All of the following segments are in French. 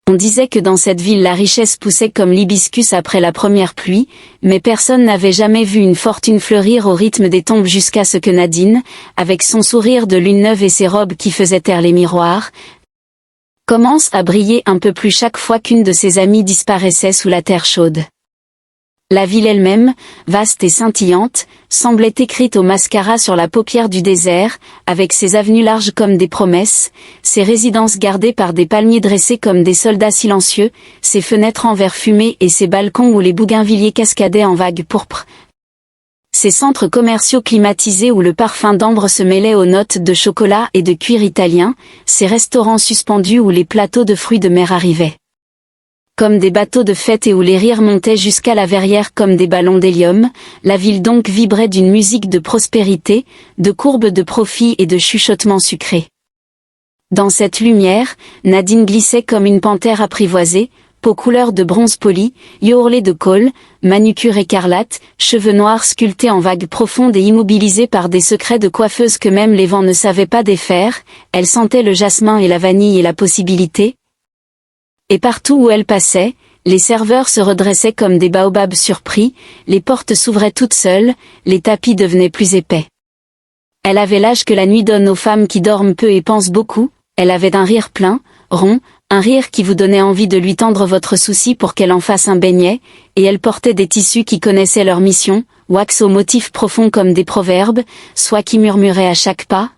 On disait que dans cette ville la richesse poussait comme l'hibiscus après la première pluie, mais personne n'avait jamais vu une fortune fleurir au rythme des tombes jusqu'à ce que Nadine, avec son sourire de lune neuve et ses robes qui faisaient taire les miroirs, commence à briller un peu plus chaque fois qu'une de ses amies disparaissait sous la terre chaude. La ville elle-même, vaste et scintillante, semblait écrite au mascara sur la paupière du désert, avec ses avenues larges comme des promesses, ses résidences gardées par des palmiers dressés comme des soldats silencieux, ses fenêtres en verre fumé et ses balcons où les bougainvilliers cascadaient en vagues pourpres. Ses centres commerciaux climatisés où le parfum d'ambre se mêlait aux notes de chocolat et de cuir italien, ses restaurants suspendus où les plateaux de fruits de mer arrivaient comme des bateaux de fête et où les rires montaient jusqu'à la verrière comme des ballons d'hélium, la ville donc vibrait d'une musique de prospérité, de courbes de profit et de chuchotements sucrés. Dans cette lumière, Nadine glissait comme une panthère apprivoisée, peau couleur de bronze poli, yeux ourlés de colle, manucure écarlate, cheveux noirs sculptés en vagues profondes et immobilisés par des secrets de coiffeuse que même les vents ne savaient pas défaire, elle sentait le jasmin et la vanille et la possibilité. Et partout où elle passait, les serveurs se redressaient comme des baobabs surpris, les portes s'ouvraient toutes seules, les tapis devenaient plus épais. Elle avait l'âge que la nuit donne aux femmes qui dorment peu et pensent beaucoup, elle avait un rire plein, rond, un rire qui vous donnait envie de lui tendre votre souci pour qu'elle en fasse un beignet, et elle portait des tissus qui connaissaient leur mission, wax aux motifs profonds comme des proverbes, soie qui murmurait à chaque pas,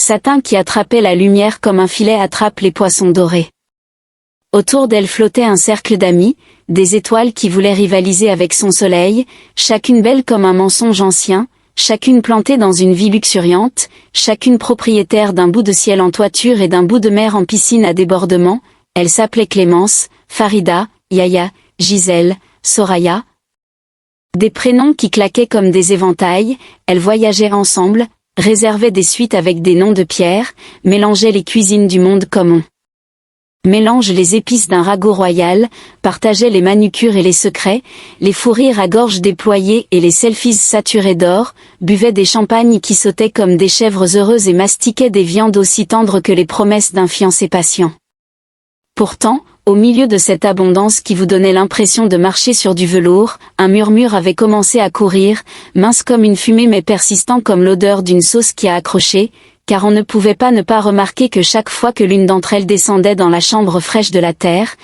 satin qui attrapait la lumière comme un filet attrape les poissons dorés. Autour d'elle flottait un cercle d'amis, des étoiles qui voulaient rivaliser avec son soleil, chacune belle comme un mensonge ancien, chacune plantée dans une vie luxuriante, chacune propriétaire d'un bout de ciel en toiture et d'un bout de mer en piscine à débordement. Elle s'appelait Clémence, Farida, Yaya, Gisèle, Soraya. Des prénoms qui claquaient comme des éventails, elles voyageaient ensemble, réservaient des suites avec des noms de pierre, mélangeaient les cuisines du monde comme on mélange les épices d'un ragoût royal, partageait les manucures et les secrets, les fous rires à gorge déployée et les selfies saturés d'or, buvait des champagnes qui sautaient comme des chèvres heureuses et mastiquaient des viandes aussi tendres que les promesses d'un fiancé patient. Pourtant, au milieu de cette abondance qui vous donnait l'impression de marcher sur du velours, un murmure avait commencé à courir, mince comme une fumée mais persistant comme l'odeur d'une sauce qui a accroché, car on ne pouvait pas ne pas remarquer que chaque fois que l'une d'entre elles descendait dans la chambre fraîche de la terre,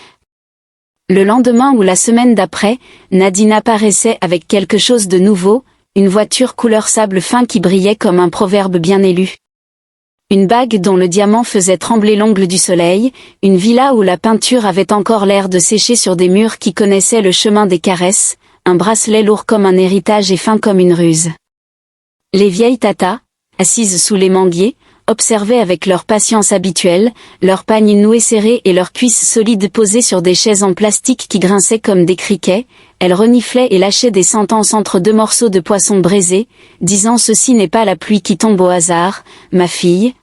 le lendemain ou la semaine d'après, Nadine apparaissait avec quelque chose de nouveau, une voiture couleur sable fin qui brillait comme un proverbe bien élu. Une bague dont le diamant faisait trembler l'ongle du soleil, une villa où la peinture avait encore l'air de sécher sur des murs qui connaissaient le chemin des caresses, un bracelet lourd comme un héritage et fin comme une ruse. Les vieilles tatas, assises sous les manguiers, observaient avec leur patience habituelle, leurs pagnes nouées serrées et leurs cuisses solides posées sur des chaises en plastique qui grinçaient comme des criquets, elles reniflaient et lâchaient des sentences entre deux morceaux de poisson braisé, disant « Ceci n'est pas la pluie qui tombe au hasard, ma fille.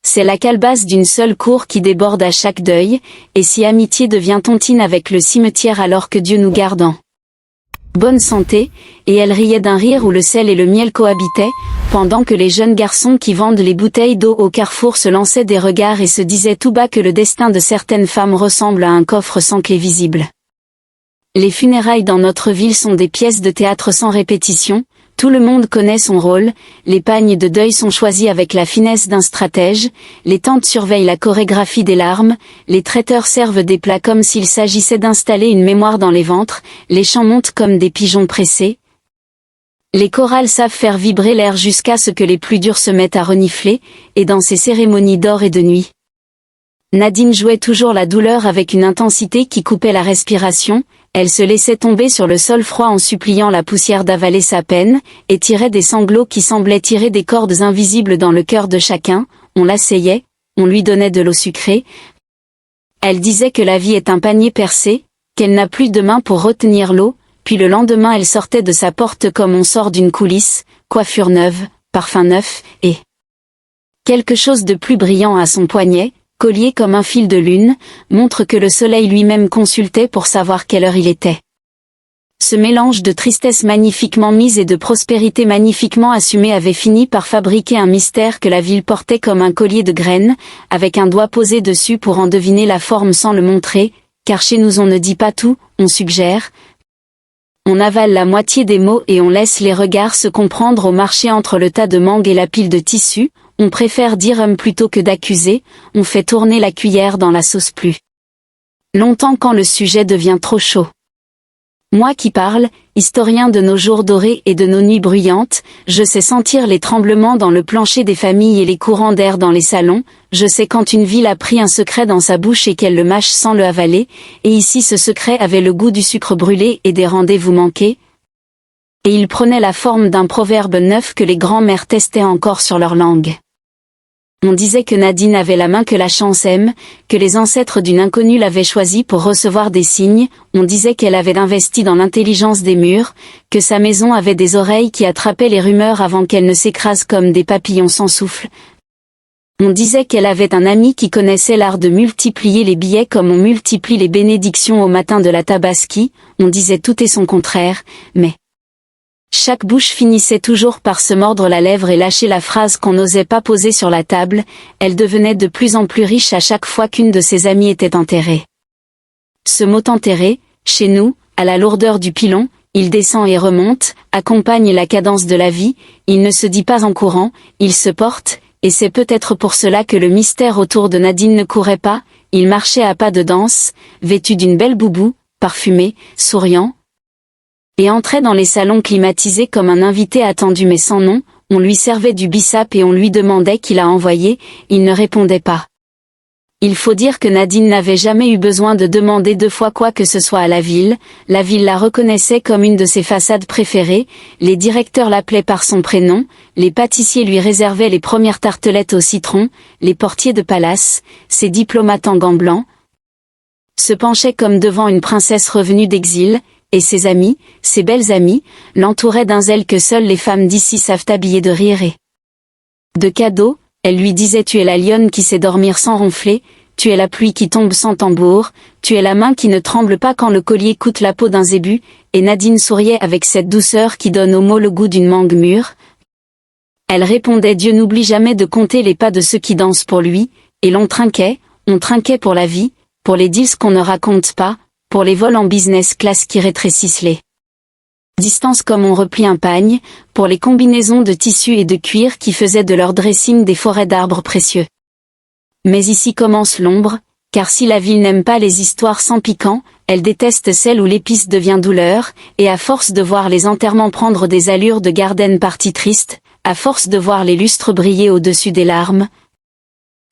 C'est la calebasse d'une seule cour qui déborde à chaque deuil, et si amitié devient tontine avec le cimetière alors que Dieu nous garde en bonne santé, et elle riait d'un rire où le sel et le miel cohabitaient, pendant que les jeunes garçons qui vendent les bouteilles d'eau au carrefour se lançaient des regards et se disaient tout bas que le destin de certaines femmes ressemble à un coffre sans clé visible. Les funérailles dans notre ville sont des pièces de théâtre sans répétition, tout le monde connaît son rôle, les pagnes de deuil sont choisis avec la finesse d'un stratège, les tantes surveillent la chorégraphie des larmes, les traiteurs servent des plats comme s'il s'agissait d'installer une mémoire dans les ventres, les chants montent comme des pigeons pressés. Les chorales savent faire vibrer l'air jusqu'à ce que les plus durs se mettent à renifler, et dans ces cérémonies d'or et de nuit, Nadine jouait toujours la douleur avec une intensité qui coupait la respiration, elle se laissait tomber sur le sol froid en suppliant la poussière d'avaler sa peine, et tirait des sanglots qui semblaient tirer des cordes invisibles dans le cœur de chacun, on l'asseyait, on lui donnait de l'eau sucrée. Elle disait que la vie est un panier percé, qu'elle n'a plus de main pour retenir l'eau, puis le lendemain elle sortait de sa porte comme on sort d'une coulisse, coiffure neuve, parfum neuf, et quelque chose de plus brillant à son poignet, collier comme un fil de lune, montre que le soleil lui-même consultait pour savoir quelle heure il était. Ce mélange de tristesse magnifiquement mise et de prospérité magnifiquement assumée avait fini par fabriquer un mystère que la ville portait comme un collier de graines, avec un doigt posé dessus pour en deviner la forme sans le montrer, car chez nous on ne dit pas tout, on suggère. On avale la moitié des mots et on laisse les regards se comprendre au marché entre le tas de mangue et la pile de tissu, on préfère dire plutôt que d'accuser, on fait tourner la cuillère dans la sauce plus longtemps quand le sujet devient trop chaud. Moi qui parle, historien de nos jours dorés et de nos nuits bruyantes, je sais sentir les tremblements dans le plancher des familles et les courants d'air dans les salons, je sais quand une ville a pris un secret dans sa bouche et qu'elle le mâche sans le avaler, et ici ce secret avait le goût du sucre brûlé et des rendez-vous manqués. Et il prenait la forme d'un proverbe neuf que les grands-mères testaient encore sur leur langue. On disait que Nadine avait la main que la chance aime, que les ancêtres d'une inconnue l'avaient choisie pour recevoir des signes, on disait qu'elle avait investi dans l'intelligence des murs, que sa maison avait des oreilles qui attrapaient les rumeurs avant qu'elles ne s'écrasent comme des papillons sans souffle. On disait qu'elle avait un ami qui connaissait l'art de multiplier les billets comme on multiplie les bénédictions au matin de la Tabaski, on disait tout et son contraire, mais chaque bouche finissait toujours par se mordre la lèvre et lâcher la phrase qu'on n'osait pas poser sur la table, elle devenait de plus en plus riche à chaque fois qu'une de ses amies était enterrée. Ce mot enterré, chez nous, à la lourdeur du pilon, il descend et remonte, accompagne la cadence de la vie, il ne se dit pas en courant, il se porte, et c'est peut-être pour cela que le mystère autour de Nadine ne courait pas, il marchait à pas de danse, vêtu d'une belle boubou, parfumé, souriant, et entrait dans les salons climatisés comme un invité attendu mais sans nom, on lui servait du bissap et on lui demandait qui l'a envoyé, il ne répondait pas. Il faut dire que Nadine n'avait jamais eu besoin de demander deux fois quoi que ce soit à la ville la reconnaissait comme une de ses façades préférées, les directeurs l'appelaient par son prénom, les pâtissiers lui réservaient les premières tartelettes au citron, les portiers de palace, ses diplomates en gants blancs, se penchaient comme devant une princesse revenue d'exil, et ses amis, ses belles amies, l'entouraient d'un zèle que seules les femmes d'ici savent habiller de rire et de cadeaux. Elle lui disait: tu es la lionne qui sait dormir sans ronfler, tu es la pluie qui tombe sans tambour, tu es la main qui ne tremble pas quand le collier coûte la peau d'un zébu, et Nadine souriait avec cette douceur qui donne aux mots le goût d'une mangue mûre. Elle répondait: Dieu n'oublie jamais de compter les pas de ceux qui dansent pour lui, et on trinquait pour la vie, pour les deals qu'on ne raconte pas, pour les vols en business class qui rétrécissent les distances comme on replie un pagne, pour les combinaisons de tissu et de cuir qui faisaient de leur dressing des forêts d'arbres précieux. Mais ici commence l'ombre, car si la ville n'aime pas les histoires sans piquant, elle déteste celles où l'épice devient douleur, et à force de voir les enterrements prendre des allures de garden party triste, à force de voir les lustres briller au-dessus des larmes,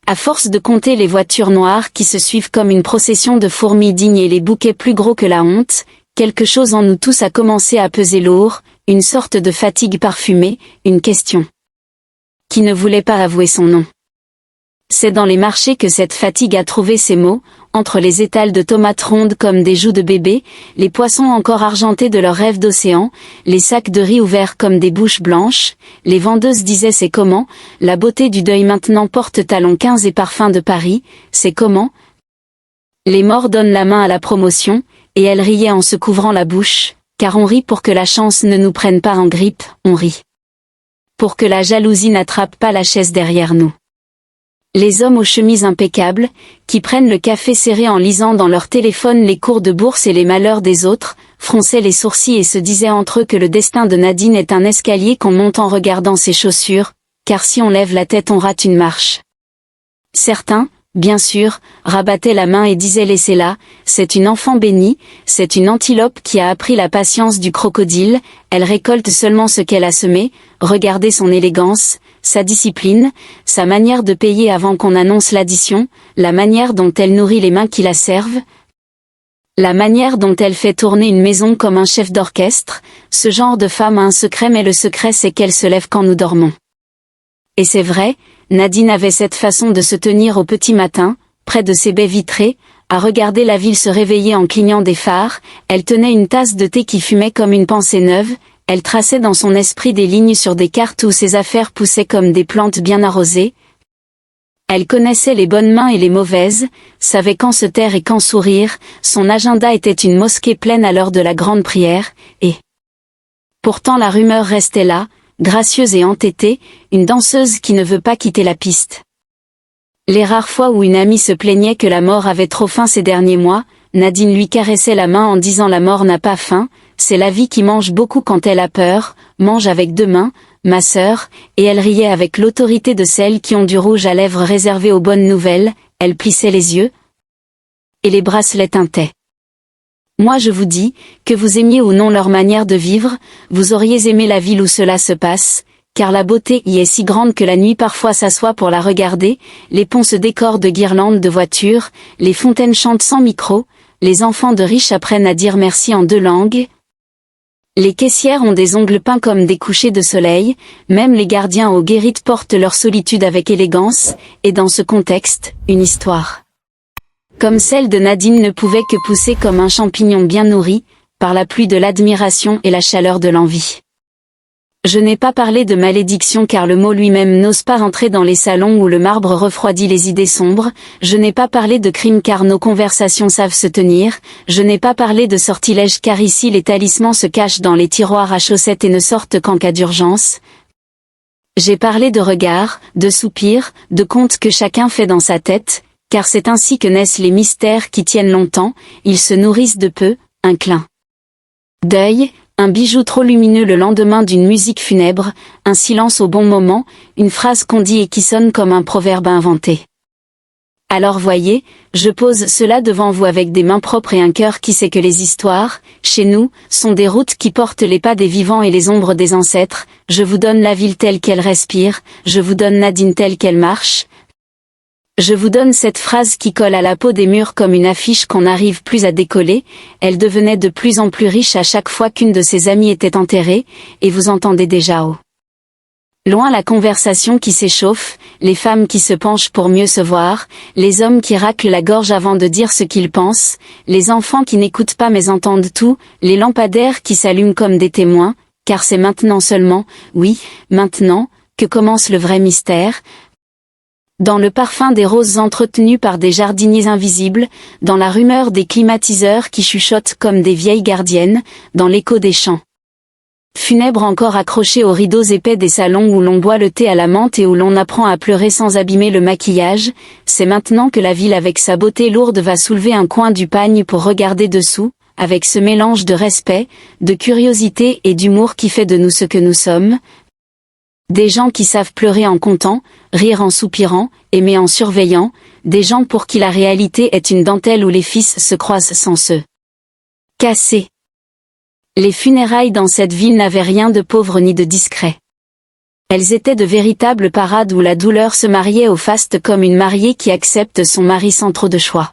à force de compter les voitures noires qui se suivent comme une procession de fourmis dignes et les bouquets plus gros que la honte, quelque chose en nous tous a commencé à peser lourd, une sorte de fatigue parfumée, une question qui ne voulait pas avouer son nom. C'est dans les marchés que cette fatigue a trouvé ses mots, entre les étals de tomates rondes comme des joues de bébé, les poissons encore argentés de leurs rêves d'océan, les sacs de riz ouverts comme des bouches blanches, les vendeuses disaient: c'est comment, la beauté du deuil maintenant porte talons 15 et parfum de Paris, c'est comment. Les morts donnent la main à la promotion, et elle riait en se couvrant la bouche, car on rit pour que la chance ne nous prenne pas en grippe, on rit pour que la jalousie n'attrape pas la chaise derrière nous. Les hommes aux chemises impeccables, qui prennent le café serré en lisant dans leur téléphone les cours de bourse et les malheurs des autres, fronçaient les sourcils et se disaient entre eux que le destin de Nadine est un escalier qu'on monte en regardant ses chaussures, car si on lève la tête on rate une marche. Certains, bien sûr, rabattaient la main et disaient: laissez-la, c'est une enfant bénie, c'est une antilope qui a appris la patience du crocodile, elle récolte seulement ce qu'elle a semé, regardez son élégance, sa discipline, sa manière de payer avant qu'on annonce l'addition, la manière dont elle nourrit les mains qui la servent, la manière dont elle fait tourner une maison comme un chef d'orchestre, ce genre de femme a un secret, mais le secret c'est qu'elle se lève quand nous dormons. Et c'est vrai, Nadine avait cette façon de se tenir au petit matin, près de ses baies vitrées, à regarder la ville se réveiller en clignant des phares, elle tenait une tasse de thé qui fumait comme une pensée neuve, elle traçait dans son esprit des lignes sur des cartes où ses affaires poussaient comme des plantes bien arrosées. Elle connaissait les bonnes mains et les mauvaises, savait quand se taire et quand sourire, son agenda était une mosquée pleine à l'heure de la grande prière, et... Pourtant la rumeur restait là, gracieuse et entêtée, une danseuse qui ne veut pas quitter la piste. Les rares fois où une amie se plaignait que la mort avait trop faim ces derniers mois, Nadine lui caressait la main en disant la mort n'a pas faim, c'est la vie qui mange beaucoup quand elle a peur, mange avec deux mains, ma sœur, et elle riait avec l'autorité de celles qui ont du rouge à lèvres réservé aux bonnes nouvelles, elle plissait les yeux, et les bracelets tintaient. Moi je vous dis, que vous aimiez ou non leur manière de vivre, vous auriez aimé la ville où cela se passe, car la beauté y est si grande que la nuit parfois s'assoit pour la regarder, les ponts se décorent de guirlandes de voitures, les fontaines chantent sans micro, les enfants de riches apprennent à dire merci en 2 langues. Les caissières ont des ongles peints comme des couchers de soleil, même les gardiens aux guérites portent leur solitude avec élégance, et dans ce contexte, une histoire comme celle de Nadine ne pouvait que pousser comme un champignon bien nourri, par la pluie de l'admiration et la chaleur de l'envie. Je n'ai pas parlé de malédiction car le mot lui-même n'ose pas rentrer dans les salons où le marbre refroidit les idées sombres, je n'ai pas parlé de crime car nos conversations savent se tenir, je n'ai pas parlé de sortilège car ici les talismans se cachent dans les tiroirs à chaussettes et ne sortent qu'en cas d'urgence. J'ai parlé de regards, de soupirs, de contes que chacun fait dans sa tête, car c'est ainsi que naissent les mystères qui tiennent longtemps, ils se nourrissent de peu, un clin d'œil, un bijou trop lumineux le lendemain d'une musique funèbre, un silence au bon moment, une phrase qu'on dit et qui sonne comme un proverbe inventé. Alors voyez, je pose cela devant vous avec des mains propres et un cœur qui sait que les histoires, chez nous, sont des routes qui portent les pas des vivants et les ombres des ancêtres, je vous donne la ville telle qu'elle respire, je vous donne Nadine telle qu'elle marche. Je vous donne cette phrase qui colle à la peau des murs comme une affiche qu'on n'arrive plus à décoller, elle devenait de plus en plus riche à chaque fois qu'une de ses amies était enterrée, et vous entendez déjà au loin la conversation qui s'échauffe, les femmes qui se penchent pour mieux se voir, les hommes qui raclent la gorge avant de dire ce qu'ils pensent, les enfants qui n'écoutent pas mais entendent tout, les lampadaires qui s'allument comme des témoins, car c'est maintenant seulement, oui, maintenant, que commence le vrai mystère. Dans le parfum des roses entretenues par des jardiniers invisibles, dans la rumeur des climatiseurs qui chuchotent comme des vieilles gardiennes, dans l'écho des chants funèbres encore accrochés aux rideaux épais des salons où l'on boit le thé à la menthe et où l'on apprend à pleurer sans abîmer le maquillage, c'est maintenant que la ville avec sa beauté lourde va soulever un coin du pagne pour regarder dessous, avec ce mélange de respect, de curiosité et d'humour qui fait de nous ce que nous sommes. Des gens qui savent pleurer en comptant, rire en soupirant, aimer en surveillant, des gens pour qui la réalité est une dentelle où les fils se croisent sans se casser. Les funérailles dans cette ville n'avaient rien de pauvre ni de discret. Elles étaient de véritables parades où la douleur se mariait au faste comme une mariée qui accepte son mari sans trop de choix.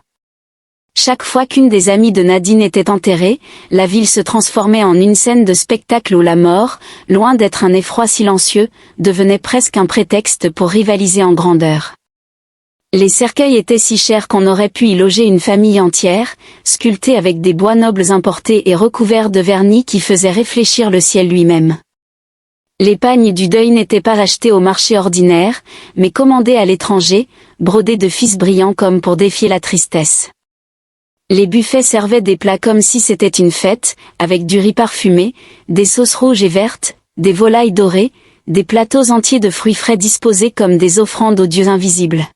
Chaque fois qu'une des amies de Nadine était enterrée, la ville se transformait en une scène de spectacle où la mort, loin d'être un effroi silencieux, devenait presque un prétexte pour rivaliser en grandeur. Les cercueils étaient si chers qu'on aurait pu y loger une famille entière, sculptés avec des bois nobles importés et recouverts de vernis qui faisaient réfléchir le ciel lui-même. Les pagnes du deuil n'étaient pas achetés au marché ordinaire, mais commandés à l'étranger, brodés de fils brillants comme pour défier la tristesse. Les buffets servaient des plats comme si c'était une fête, avec du riz parfumé, des sauces rouges et vertes, des volailles dorées, des plateaux entiers de fruits frais disposés comme des offrandes aux dieux invisibles.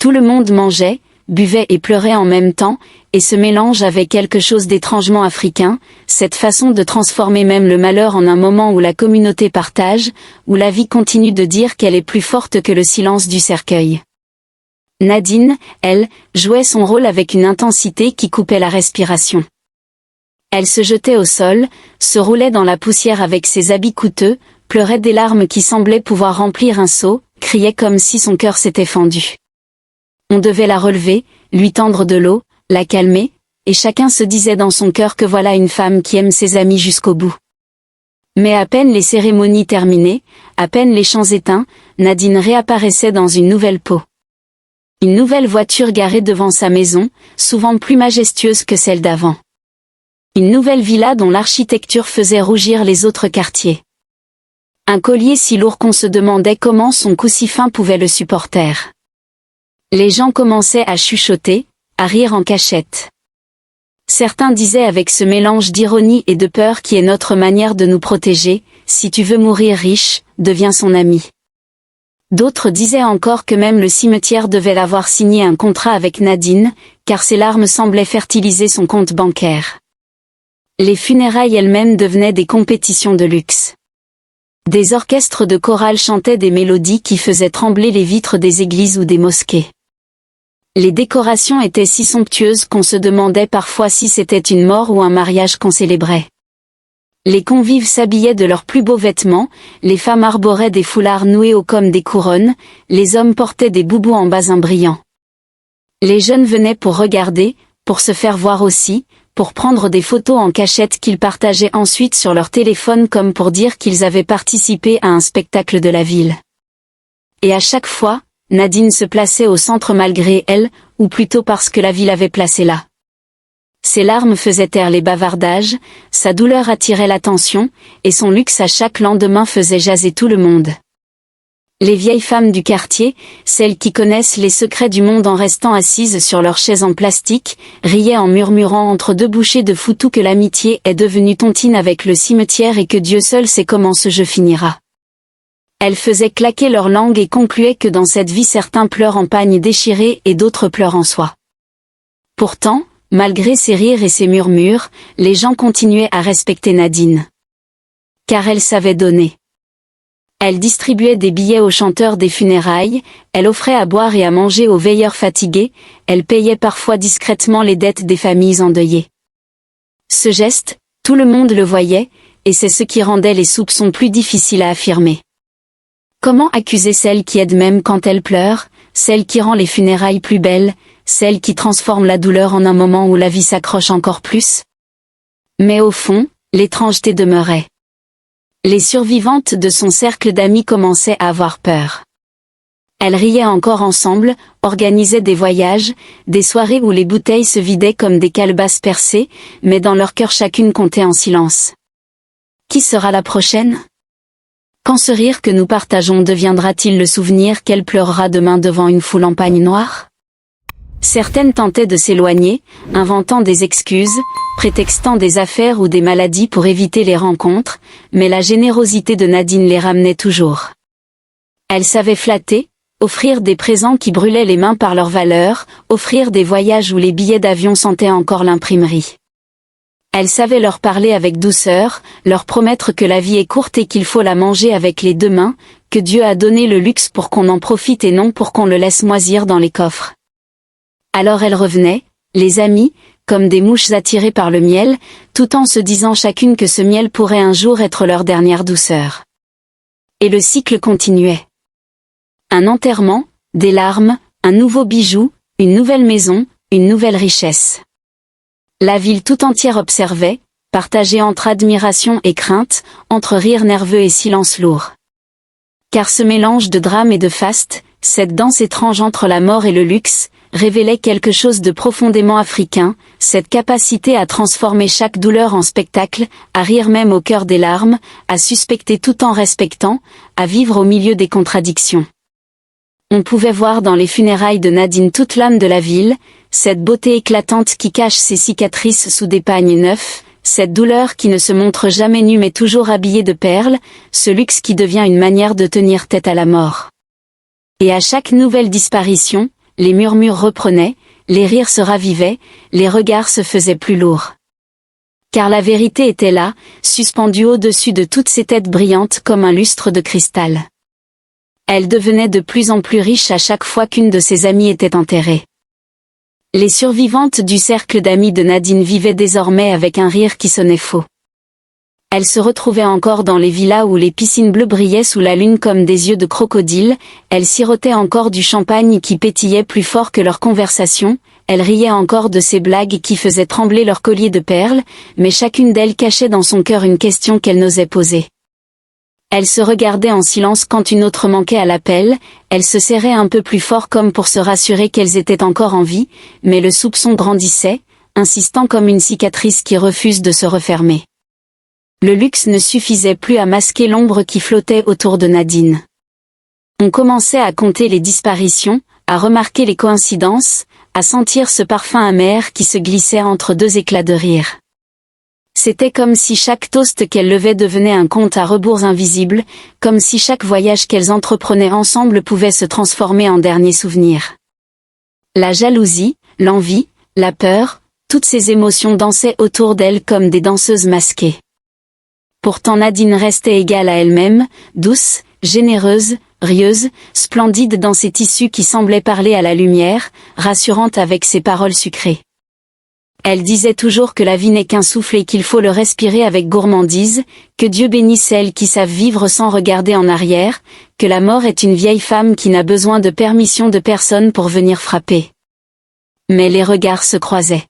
Tout le monde mangeait, buvait et pleurait en même temps, et ce mélange avait quelque chose d'étrangement africain, cette façon de transformer même le malheur en un moment où la communauté partage, où la vie continue de dire qu'elle est plus forte que le silence du cercueil. Nadine, elle, jouait son rôle avec une intensité qui coupait la respiration. Elle se jetait au sol, se roulait dans la poussière avec ses habits coûteux, pleurait des larmes qui semblaient pouvoir remplir un seau, criait comme si son cœur s'était fendu. On devait la relever, lui tendre de l'eau, la calmer, et chacun se disait dans son cœur que voilà une femme qui aime ses amis jusqu'au bout. Mais à peine les cérémonies terminées, à peine les chants éteints, Nadine réapparaissait dans une nouvelle peau. Une nouvelle voiture garée devant sa maison, souvent plus majestueuse que celle d'avant. Une nouvelle villa dont l'architecture faisait rougir les autres quartiers. Un collier si lourd qu'on se demandait comment son cou si fin pouvait le supporter. Les gens commençaient à chuchoter, à rire en cachette. Certains disaient avec ce mélange d'ironie et de peur qui est notre manière de nous protéger, si tu veux mourir riche, deviens son ami. D'autres disaient encore que même le cimetière devait avoir signé un contrat avec Nadine, car ses larmes semblaient fertiliser son compte bancaire. Les funérailles elles-mêmes devenaient des compétitions de luxe. Des orchestres de chorale chantaient des mélodies qui faisaient trembler les vitres des églises ou des mosquées. Les décorations étaient si somptueuses qu'on se demandait parfois si c'était une mort ou un mariage qu'on célébrait. Les convives s'habillaient de leurs plus beaux vêtements, les femmes arboraient des foulards noués hauts comme des couronnes, les hommes portaient des boubous en basin brillant. Les jeunes venaient pour regarder, pour se faire voir aussi, pour prendre des photos en cachette qu'ils partageaient ensuite sur leur téléphone comme pour dire qu'ils avaient participé à un spectacle de la ville. Et à chaque fois, Nadine se plaçait au centre malgré elle, ou plutôt parce que la ville avait placé là. Ses larmes faisaient taire les bavardages, sa douleur attirait l'attention, et son luxe à chaque lendemain faisait jaser tout le monde. Les vieilles femmes du quartier, celles qui connaissent les secrets du monde en restant assises sur leurs chaises en plastique, riaient en murmurant entre deux bouchées de foutou que l'amitié est devenue tontine avec le cimetière et que Dieu seul sait comment ce jeu finira. Elles faisaient claquer leur langue et concluaient que dans cette vie certains pleurent en pagne déchiré et d'autres pleurent en soi. Pourtant, malgré ces rires et ces murmures, les gens continuaient à respecter Nadine. Car elle savait donner. Elle distribuait des billets aux chanteurs des funérailles, elle offrait à boire et à manger aux veilleurs fatigués, elle payait parfois discrètement les dettes des familles endeuillées. Ce geste, tout le monde le voyait, et c'est ce qui rendait les soupçons plus difficiles à affirmer. Comment accuser celle qui aide même quand elle pleure, celle qui rend les funérailles plus belles, celle qui transforme la douleur en un moment où la vie s'accroche encore plus? Mais au fond, l'étrangeté demeurait. Les survivantes de son cercle d'amis commençaient à avoir peur. Elles riaient encore ensemble, organisaient des voyages, des soirées où les bouteilles se vidaient comme des calebasses percées, mais dans leur cœur chacune comptait en silence. Qui sera la prochaine? Quand ce rire que nous partageons deviendra-t-il le souvenir qu'elle pleurera demain devant une foule en pagne noire? Certaines tentaient de s'éloigner, inventant des excuses, prétextant des affaires ou des maladies pour éviter les rencontres, mais la générosité de Nadine les ramenait toujours. Elle savait flatter, offrir des présents qui brûlaient les mains par leur valeur, offrir des voyages où les billets d'avion sentaient encore l'imprimerie. Elle savait leur parler avec douceur, leur promettre que la vie est courte et qu'il faut la manger avec les deux mains, que Dieu a donné le luxe pour qu'on en profite et non pour qu'on le laisse moisir dans les coffres. Alors elles revenaient, les amies, comme des mouches attirées par le miel, tout en se disant chacune que ce miel pourrait un jour être leur dernière douceur. Et le cycle continuait. Un enterrement, des larmes, un nouveau bijou, une nouvelle maison, une nouvelle richesse. La ville tout entière observait, partagée entre admiration et crainte, entre rire nerveux et silence lourd. Car ce mélange de drame et de faste, cette danse étrange entre la mort et le luxe, révélait quelque chose de profondément africain, cette capacité à transformer chaque douleur en spectacle, à rire même au cœur des larmes, à suspecter tout en respectant, à vivre au milieu des contradictions. On pouvait voir dans les funérailles de Nadine toute l'âme de la ville, cette beauté éclatante qui cache ses cicatrices sous des pagnes neufs, cette douleur qui ne se montre jamais nue mais toujours habillée de perles, ce luxe qui devient une manière de tenir tête à la mort. Et à chaque nouvelle disparition, les murmures reprenaient, les rires se ravivaient, les regards se faisaient plus lourds. Car la vérité était là, suspendue au-dessus de toutes ces têtes brillantes comme un lustre de cristal. Elle devenait de plus en plus riche à chaque fois qu'une de ses amies était enterrée. Les survivantes du cercle d'amis de Nadine vivaient désormais avec un rire qui sonnait faux. Elles se retrouvaient encore dans les villas où les piscines bleues brillaient sous la lune comme des yeux de crocodile, elles sirotaient encore du champagne qui pétillait plus fort que leur conversation, elles riaient encore de ces blagues qui faisaient trembler leur collier de perles, mais chacune d'elles cachait dans son cœur une question qu'elle n'osait poser. Elles se regardaient en silence quand une autre manquait à l'appel, elles se serraient un peu plus fort comme pour se rassurer qu'elles étaient encore en vie, mais le soupçon grandissait, insistant comme une cicatrice qui refuse de se refermer. Le luxe ne suffisait plus à masquer l'ombre qui flottait autour de Nadine. On commençait à compter les disparitions, à remarquer les coïncidences, à sentir ce parfum amer qui se glissait entre deux éclats de rire. C'était comme si chaque toast qu'elles levaient devenait un compte à rebours invisible, comme si chaque voyage qu'elles entreprenaient ensemble pouvait se transformer en dernier souvenir. La jalousie, l'envie, la peur, toutes ces émotions dansaient autour d'elles comme des danseuses masquées. Pourtant Nadine restait égale à elle-même, douce, généreuse, rieuse, splendide dans ses tissus qui semblaient parler à la lumière, rassurante avec ses paroles sucrées. Elle disait toujours que la vie n'est qu'un souffle et qu'il faut le respirer avec gourmandise, que Dieu bénisse celles qui savent vivre sans regarder en arrière, que la mort est une vieille femme qui n'a besoin de permission de personne pour venir frapper. Mais les regards se croisaient.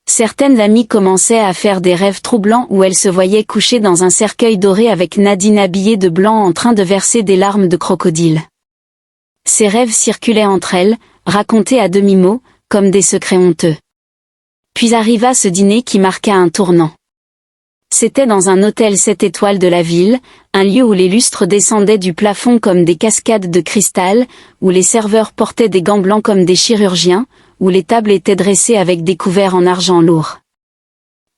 Certaines amies commençaient à faire des rêves troublants où elles se voyaient couchées dans un cercueil doré avec Nadine habillée de blanc en train de verser des larmes de crocodile. Ces rêves circulaient entre elles, racontés à demi-mot, comme des secrets honteux. Puis arriva ce dîner qui marqua un tournant. C'était dans un hôtel 7 étoiles de la ville, un lieu où les lustres descendaient du plafond comme des cascades de cristal, où les serveurs portaient des gants blancs comme des chirurgiens, où les tables étaient dressées avec des couverts en argent lourd.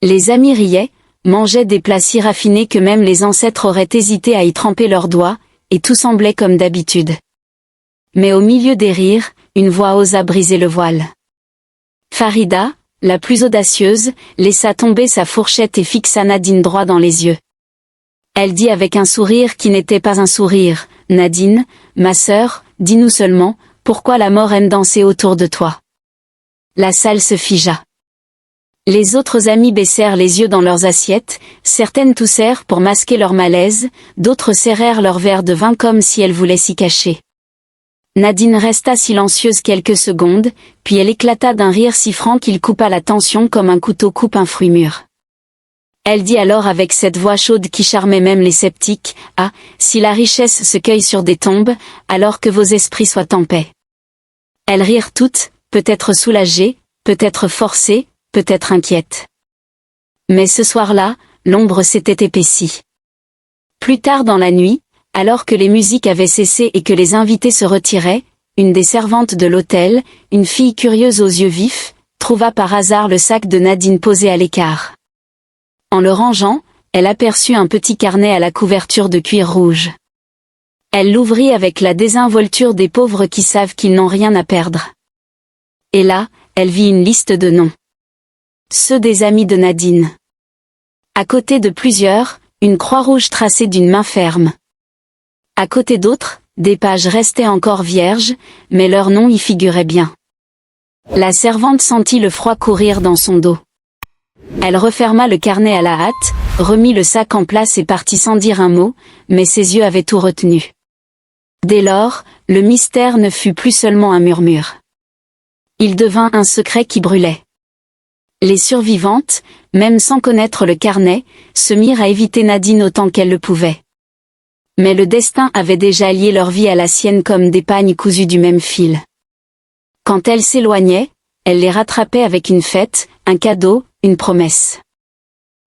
Les amis riaient, mangeaient des plats si raffinés que même les ancêtres auraient hésité à y tremper leurs doigts, et tout semblait comme d'habitude. Mais au milieu des rires, une voix osa briser le voile. Farida, la plus audacieuse, laissa tomber sa fourchette et fixa Nadine droit dans les yeux. Elle dit avec un sourire qui n'était pas un sourire, « Nadine, ma sœur, dis-nous seulement, pourquoi la mort aime danser autour de toi ?» La salle se figea. Les autres amies baissèrent les yeux dans leurs assiettes, certaines toussèrent pour masquer leur malaise, d'autres serrèrent leur verre de vin comme si elles voulaient s'y cacher. Nadine resta silencieuse quelques secondes, puis elle éclata d'un rire si franc qu'il coupa la tension comme un couteau coupe un fruit mûr. Elle dit alors avec cette voix chaude qui charmait même les sceptiques, « Ah, si la richesse se cueille sur des tombes, alors que vos esprits soient en paix. » Elles rirent toutes, peut-être soulagées, peut-être forcées, peut-être inquiètes. Mais ce soir-là, l'ombre s'était épaissie. Plus tard dans la nuit, alors que les musiques avaient cessé et que les invités se retiraient, une des servantes de l'hôtel, une fille curieuse aux yeux vifs, trouva par hasard le sac de Nadine posé à l'écart. En le rangeant, elle aperçut un petit carnet à la couverture de cuir rouge. Elle l'ouvrit avec la désinvolture des pauvres qui savent qu'ils n'ont rien à perdre. Et là, elle vit une liste de noms. Ceux des amis de Nadine. À côté de plusieurs, une croix rouge tracée d'une main ferme. À côté d'autres, des pages restaient encore vierges, mais leurs noms y figuraient bien. La servante sentit le froid courir dans son dos. Elle referma le carnet à la hâte, remit le sac en place et partit sans dire un mot, mais ses yeux avaient tout retenu. Dès lors, le mystère ne fut plus seulement un murmure. Il devint un secret qui brûlait. Les survivantes, même sans connaître le carnet, se mirent à éviter Nadine autant qu'elles le pouvaient. Mais le destin avait déjà lié leur vie à la sienne comme des pagnes cousues du même fil. Quand elle s'éloignait, elle les rattrapait avec une fête, un cadeau, une promesse.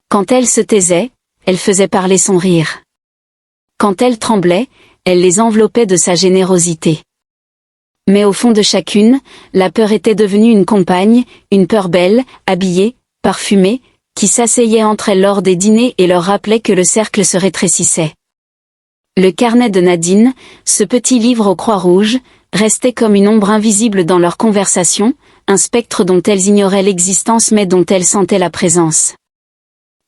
Quand elle se taisait, elle faisait parler son rire. Quand elle tremblait, elle les enveloppait de sa générosité. Mais au fond de chacune, la peur était devenue une compagne, une peur belle, habillée, parfumée, qui s'asseyait entre elles lors des dîners et leur rappelait que le cercle se rétrécissait. Le carnet de Nadine, ce petit livre aux croix rouges, restait comme une ombre invisible dans leur conversation, un spectre dont elles ignoraient l'existence mais dont elles sentaient la présence.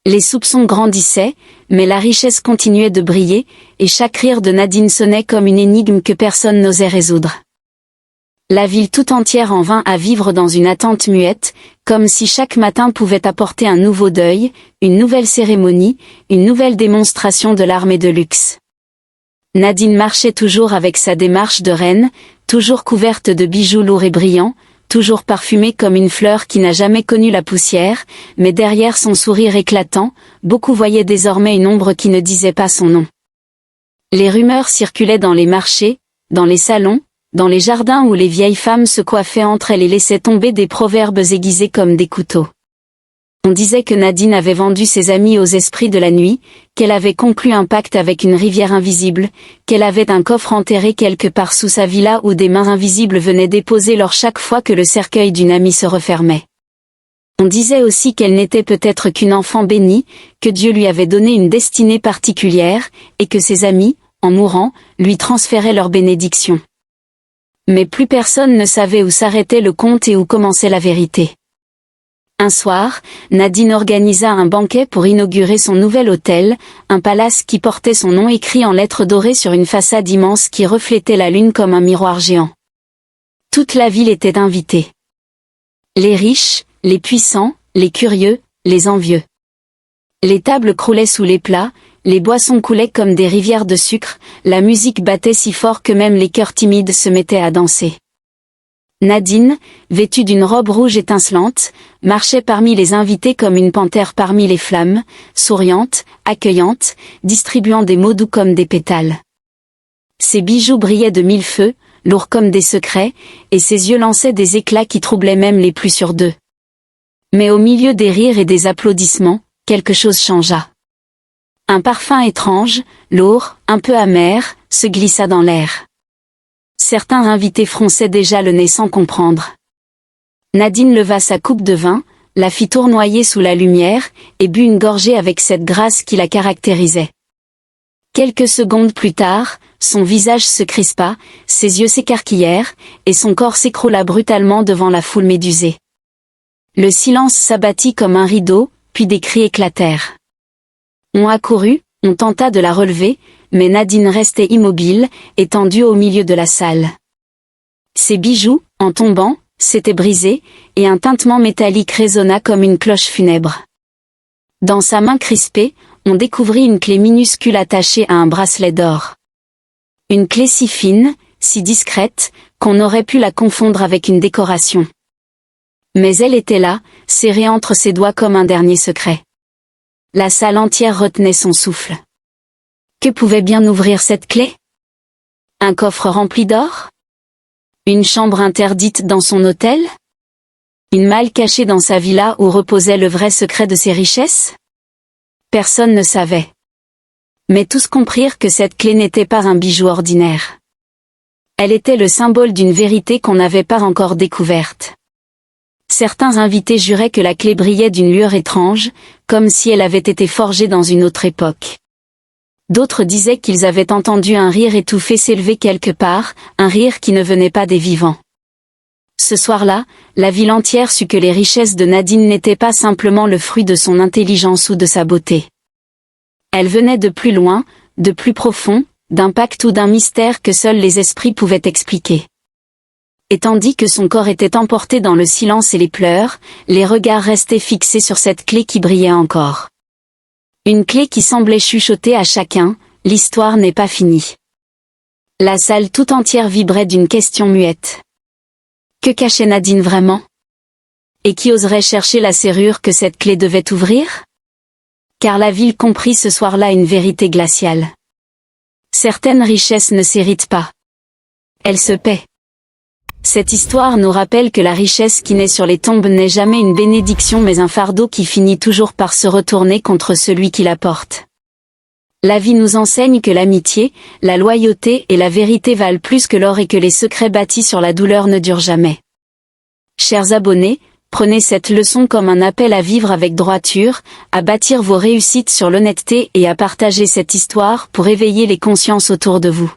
Les soupçons grandissaient, mais la richesse continuait de briller, et chaque rire de Nadine sonnait comme une énigme que personne n'osait résoudre. La ville tout entière en vint à vivre dans une attente muette, comme si chaque matin pouvait apporter un nouveau deuil, une nouvelle cérémonie, une nouvelle démonstration de l'armée de luxe. Nadine marchait toujours avec sa démarche de reine, toujours couverte de bijoux lourds et brillants, toujours parfumée comme une fleur qui n'a jamais connu la poussière, mais derrière son sourire éclatant, beaucoup voyaient désormais une ombre qui ne disait pas son nom. Les rumeurs circulaient dans les marchés, dans les salons, dans les jardins où les vieilles femmes se coiffaient entre elles et laissaient tomber des proverbes aiguisés comme des couteaux. On disait que Nadine avait vendu ses amis aux esprits de la nuit, qu'elle avait conclu un pacte avec une rivière invisible, qu'elle avait un coffre enterré quelque part sous sa villa où des mains invisibles venaient déposer l'or chaque fois que le cercueil d'une amie se refermait. On disait aussi qu'elle n'était peut-être qu'une enfant bénie, que Dieu lui avait donné une destinée particulière, et que ses amis, en mourant, lui transféraient leur bénédiction. Mais plus personne ne savait où s'arrêtait le conte et où commençait la vérité. Un soir, Nadine organisa un banquet pour inaugurer son nouvel hôtel, un palace qui portait son nom écrit en lettres dorées sur une façade immense qui reflétait la lune comme un miroir géant. Toute la ville était invitée. Les riches, les puissants, les curieux, les envieux. Les tables croulaient sous les plats, les boissons coulaient comme des rivières de sucre, la musique battait si fort que même les cœurs timides se mettaient à danser. Nadine, vêtue d'une robe rouge étincelante, marchait parmi les invités comme une panthère parmi les flammes, souriante, accueillante, distribuant des mots doux comme des pétales. Ses bijoux brillaient de mille feux, lourds comme des secrets, et ses yeux lançaient des éclats qui troublaient même les plus sûrs d'eux. Mais au milieu des rires et des applaudissements, quelque chose changea. Un parfum étrange, lourd, un peu amer, se glissa dans l'air. Certains invités fronçaient déjà le nez sans comprendre. Nadine leva sa coupe de vin, la fit tournoyer sous la lumière, et but une gorgée avec cette grâce qui la caractérisait. Quelques secondes plus tard, son visage se crispa, ses yeux s'écarquillèrent, et son corps s'écroula brutalement devant la foule médusée. Le silence s'abattit comme un rideau, puis des cris éclatèrent. On accourut, on tenta de la relever, mais Nadine restait immobile, étendue au milieu de la salle. Ses bijoux, en tombant, s'étaient brisés, et un tintement métallique résonna comme une cloche funèbre. Dans sa main crispée, on découvrit une clé minuscule attachée à un bracelet d'or. Une clé si fine, si discrète, qu'on aurait pu la confondre avec une décoration. Mais elle était là, serrée entre ses doigts comme un dernier secret. La salle entière retenait son souffle. Que pouvait bien ouvrir cette clé? Un coffre rempli d'or? Une chambre interdite dans son hôtel? Une malle cachée dans sa villa où reposait le vrai secret de ses richesses? Personne ne savait. Mais tous comprirent que cette clé n'était pas un bijou ordinaire. Elle était le symbole d'une vérité qu'on n'avait pas encore découverte. Certains invités juraient que la clé brillait d'une lueur étrange, comme si elle avait été forgée dans une autre époque. D'autres disaient qu'ils avaient entendu un rire étouffé s'élever quelque part, un rire qui ne venait pas des vivants. Ce soir-là, la ville entière sut que les richesses de Nadine n'étaient pas simplement le fruit de son intelligence ou de sa beauté. Elles venaient de plus loin, de plus profond, d'un pacte ou d'un mystère que seuls les esprits pouvaient expliquer. Et tandis que son corps était emporté dans le silence et les pleurs, les regards restaient fixés sur cette clé qui brillait encore. Une clé qui semblait chuchoter à chacun, l'histoire n'est pas finie. La salle tout entière vibrait d'une question muette. Que cachait Nadine vraiment? Et qui oserait chercher la serrure que cette clé devait ouvrir? Car la ville comprit ce soir-là une vérité glaciale. Certaines richesses ne s'héritent pas. Elles se paient. Cette histoire nous rappelle que la richesse qui naît sur les tombes n'est jamais une bénédiction mais un fardeau qui finit toujours par se retourner contre celui qui la porte. La vie nous enseigne que l'amitié, la loyauté et la vérité valent plus que l'or et que les secrets bâtis sur la douleur ne durent jamais. Chers abonnés, prenez cette leçon comme un appel à vivre avec droiture, à bâtir vos réussites sur l'honnêteté et à partager cette histoire pour éveiller les consciences autour de vous.